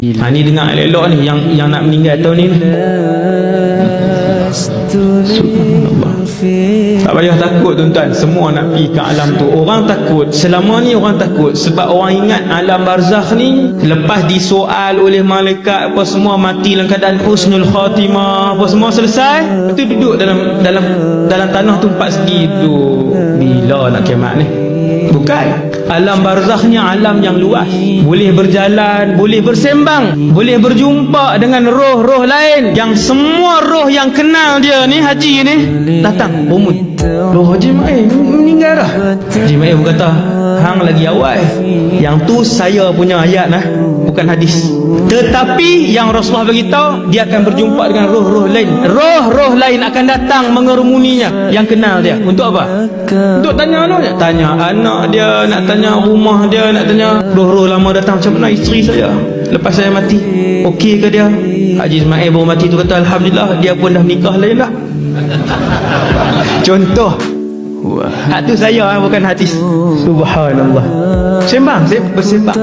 Ni dengar elok ni yang nak meninggal tahun ni. Subhanallah. Tak payah takut tuan-tuan, semua nak pergi ke alam tu. Orang takut, selama ni orang takut sebab orang ingat alam barzakh ni lepas disoal oleh malaikat apa semua, mati dalam keadaan husnul khatimah, apa semua selesai, lepas tu duduk dalam tanah tu 4 segi tu. Bila nak kiamat ni? Bukan. Alam barzakh ni alam yang luas, boleh berjalan, boleh bersembang, boleh berjumpa dengan roh-roh lain, yang semua roh yang kenal dia ni, haji ni datang rumun. Loh Haji Mai meninggal dah. Haji Mai berkata, hang lagi awal, yang tu saya punya ayat lah, bukan hadis. Tetapi yang Rasulullah beritahu, dia akan berjumpa dengan roh-roh lain. Roh-roh lain akan datang mengerumuninya, yang kenal dia. Untuk apa? Untuk tanya anunya, tanya anak dia, nak tanya rumah dia, nak tanya roh-roh lama datang, macam mana isteri saya lepas saya mati, okey ke dia? Haji Ismail baru mati tu kata alhamdulillah, dia pun dah nikah lain dah. Contoh. Hak tu saya, bukan hadis. Subhanallah. Sembang, saya bersembang.